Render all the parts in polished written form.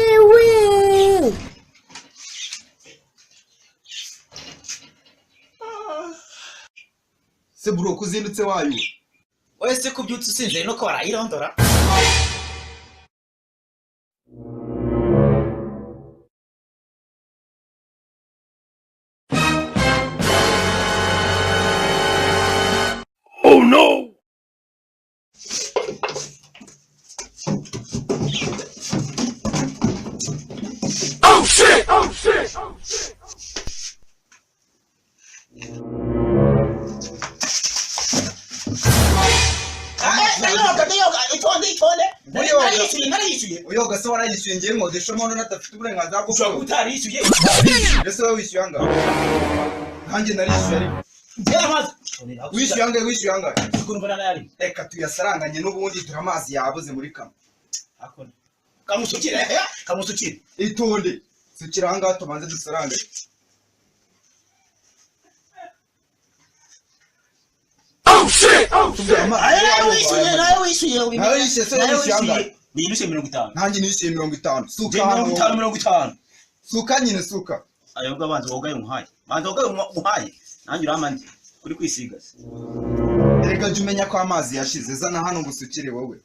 Ewe! Se bro kuzindutse wayo. Wese kubyutse usinze no ko barayirondora. Oh no! Oh shit! Oh shit! Oh shit! Uyoga se warayishyuye ngiye nkodesha umuntu nadafite uburenganzira bwo Ushobora utarishyuye. Ese wowe wishyuye angahe? Nanjye narishyuye ariko. Wishyuye angahe? Ukuntu barayari. Reka tuyasaranganye n'ubundi dore amazi yabuze muri kamwe. Akone. Kamusukire. Itonde. Sukira ahangaha tubanze dusarange. Oh shit! Oh shit! Nawe wishyuye se wishyuye angahe? Ni 50. Nanjye nishyuye 50. Suka 50. Suka nyine suka. Ayo bwabanze wogaye umuhaye. Banze wogaye umuhaye. Nanjye uramandi kuri kwisiga. Reka jya umenya ko amazi yashize zana hano gusukire wowe.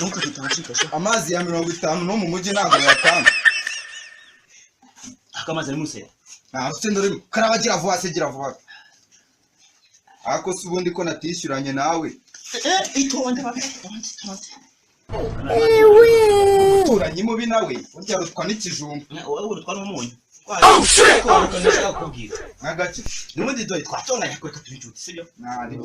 Nuko tutashika sho. Amazi ya 50 no mu mujyi ntabwo yatanga. Akamazi ari musera. Ufite ndori karabagira vuba se gira vuba. Ako se ubundi ko natishyuranye nawe. Itonde babe. Ewe! Turanye mubi nawe urya rutwa n'ikijumba. Wowe urutwa n'umunyu. Oh shit! Ko nashaka kubwira. Nagake. N'ubundi dore twatonganya ko tubicuti sibyo? Nari.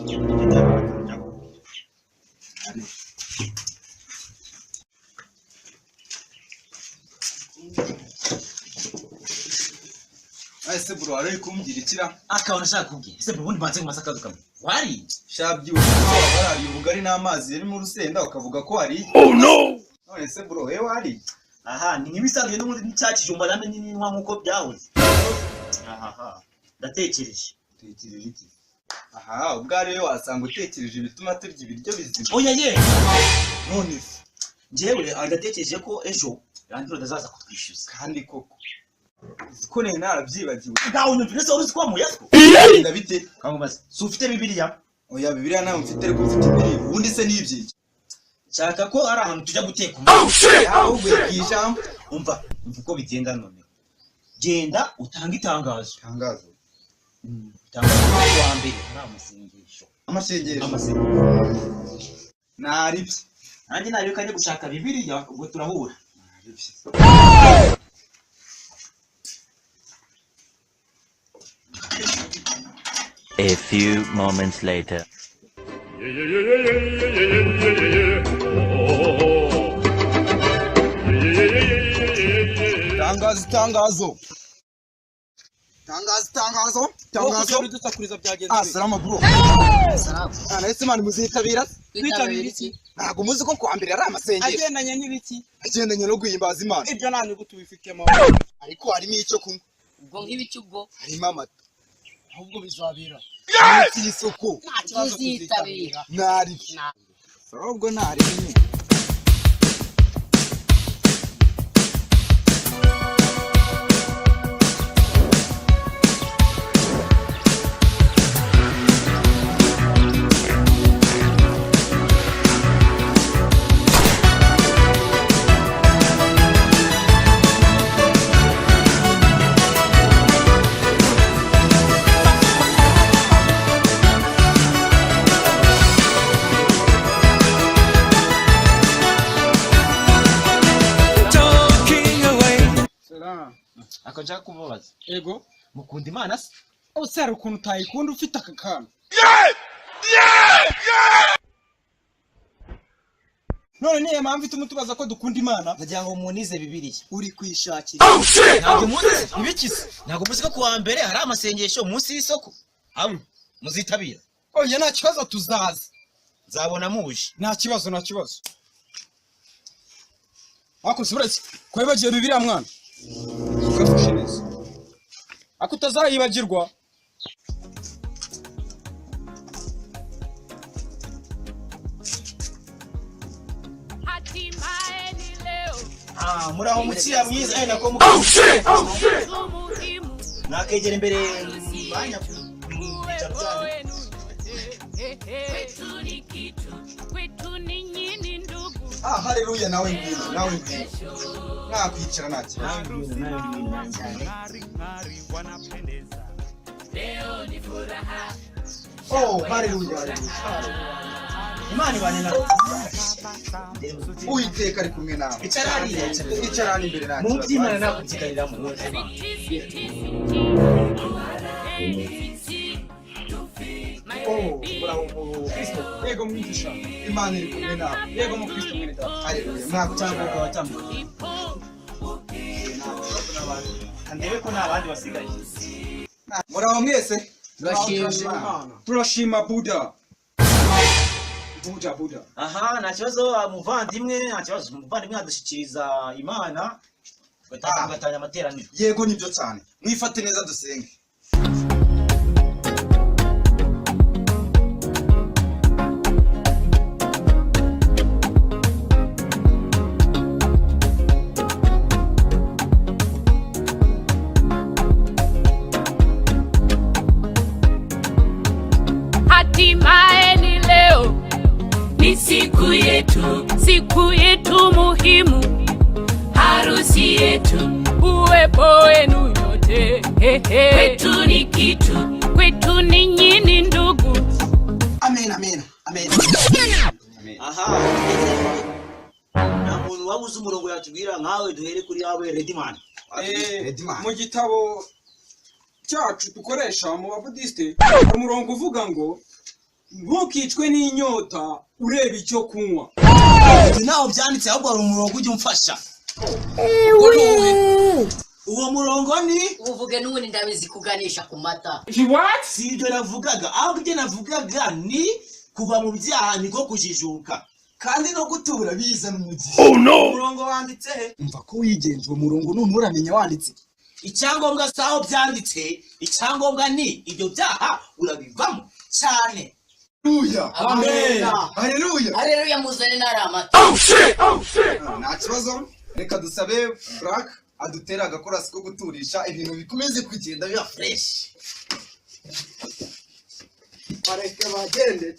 Ese bro ari kumbwira ikira Akabona nashaka kubwira. Ese ubundi banze mu masakazo kamwe. Wari shabyi barari ubugari n'amazi yari mu rusenda ukavuga ko ari. Oh no! None se bro we wari. aha ni ibisanzwe n'ubundi n'icyakijumba namenye n'inwa nkuko byahoze. Aha ndatekereje. Tekereje iki? Aha ubwo ari we wasanga utekereje bituma turya ibiryo bizima. Oya ye. None se Njyewe ndatekereje ko ejo Landlord azaza kutwishyuza. kandi koko ko ne narabyibagiwe. Ngaho nyumvire se uzi ko muyatwo. Ndabite Kamubaza. Si ufite Bibiliya? oya Bibiliya nawe mfite ariko mfite indirimbo ubundi se n'ibyiki. Shaka ko ari ahantu tujya guteka Oh shit! Ahubwo ikijambo umva uko bigenda none. Genda utanga itangazo. tangazo. Itangazo wa mbere ari amasengesho. Amashengesho. Naribye. Nanjye nayo kajya gushaka Bibiliya ubwo turahura. A few moments later. Tangazo. Tangazo. dusakuriza byagenze. Salama bro. Salamu. Ese mani muzitabira? Kwitabira iki? Ntago muzi ko kwa mbere ari amasengero. Agendanye n'ibiki? Agendanye no guhimbaza Imana. Ibyo nta nyuguti tubifitemo. Ariko harimo icyo kunywa. Ubwo nk'ibiki ubwo? Harimo amata. Ahubwo bizabira. Munsi y'isoko. Nta kibazo tuzitabira. Naribye. Ahubwo naribye. Akaja kubabaza. Ego. Mukunda Imana se? Usara ukuntu utayikunda ufite aka kantu. None niye mpamvu ituma tubaza ko dukunda Imana. Ndagira ngo munize Bibiliya. Uri kwishakira. Oh shit! Ntabwo muzi ibikise. Ntabwo muzi ko kuwa mbere hari amasengesho munsi y'isoko. Hamwe muzitabira. Oya nta kibazo tuzaza. Nzabona muje. Nta kibazo. Wako suretse. Kwebagiye Bibiliya mwana. Ugafashe neza. Ako utazayibagirwa. muraho mukiya mwiza nako mu nakegera imbere banya haleluya nawe ngwino nakwicara naki haleluya Imana ibane nawe Uwiteka ari kumwe nawe icara imbere naki mu by'Imana nakuzigarira mu Kristo yego mwigisha Imana iri kumwe nawe yego mu Kristo mwene data haleluya mwakutambuka watambuka ndebe ko nabandi basigaye muraho mwese turashima Buddha aha nta kibazo muvandimwe adushikiriza Imana gatanya amateraniro yego nibyo cyane mwifate neza dusenge Hatimaye ni leo, ni siku yetu muhimu, harusi yetu, uwepo wenu nyote, kwetu ni kitu, kwetu ni nyinyi ndugu. Amen. aha na muntu wabuze umurongo yatubwira nkawe duhere kuri yawe Redman mu gitabo cyacu dukoresha mu babudiste umurongo uvuga ngo ntukicwe n'inyota ureba icyo kunywa naho byanditse ahubwo hari umurongo ujye umfasha uwo murongo ni uvuge n'ubundi ndabizi kuganisha ku mata si ibyo navugaga ahubwo ibyo navugaga ni kuva mu byaha niko kujijuka kandi no gutura bizana umugisha umurongo wanditse he umva ko wigenje uwo murongo none uramenya wanditse icyangombwa saho byanditse icyangombwa ni ibyo byaha urabivamo cyane haleluya muzane nari amata nta kibazo reka dusabe Black adutera agakorasi ko guturisha ibintu bikomeze kugenda biba fresh bareke bagende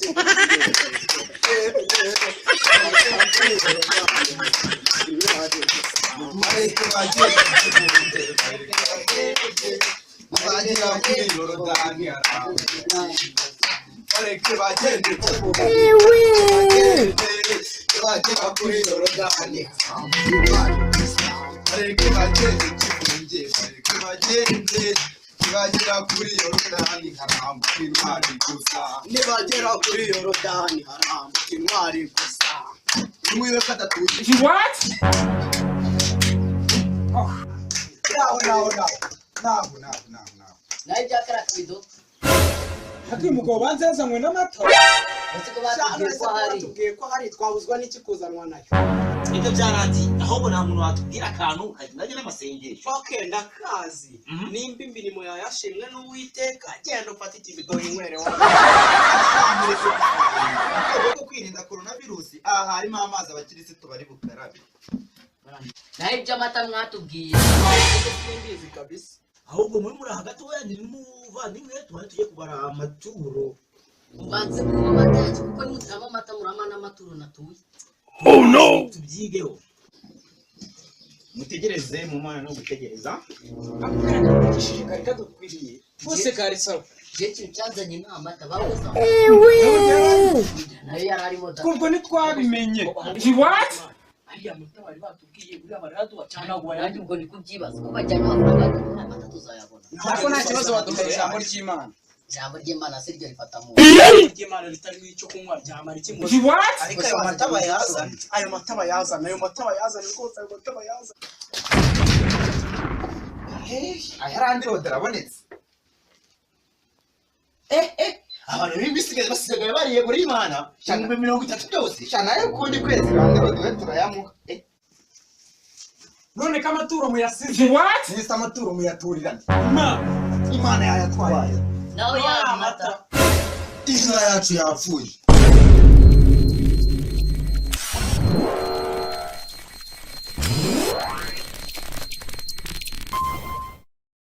Nibagera kuri Yorodani harambuka intwari gusa nimwibe kadatuje naho nawe byakarakido hati umugabo banzazanywe n'amata batubwiye ko hari twabuzwa n'iki kuzanwa nayo ibyo byarangiye ahubwo nta muntu watubwira akantu kajyanye n'amasengesho ndakazi nimba imirimo yawe yashimwe n'Uwiteka genda ufata ikibido inywere ko kwirinda coronavirus aha harimo amazi abakirisitu bari bukarabe naho iby'amata mwatubwiye simbizi kabisa ahubwo muri hagati w'umuvandimwe tujye kubara amaturo ubanze kuba amata yacu kuko nimutaba amata murama n'amaturo natuye tubyigeho mutegereze mu mwana no gutegereza karika dukwiriye bose kari sawa je kintu cyazanye n'amata babuza nayo yararimo da kumva ntitwabimenye ariya mata bari batubwiye buriya baradu wacana ngo yanjye ubwo ni kubyibaza ko bajyanye amafaranga amata tuzayabona ntabwo nta kibazo baduhaye ijambo ry'Imana ijambo ry'Imana si ryo rifata mu ry'Imana ritari icyo kunywa byamara iki ngo ariko ayo mata bayazana rwose ayo mata bayazana ayarandi rodera abonetse abantu b'ibisigaye basigaye bariye muri Imana 30 byose cyane ayo kundi kwezi randi rodera turayamuha none ko amaturo muyasize nisa amaturo muyaturirana Imana Imana yayatwaye nawe ya mata inka yacu yapfuye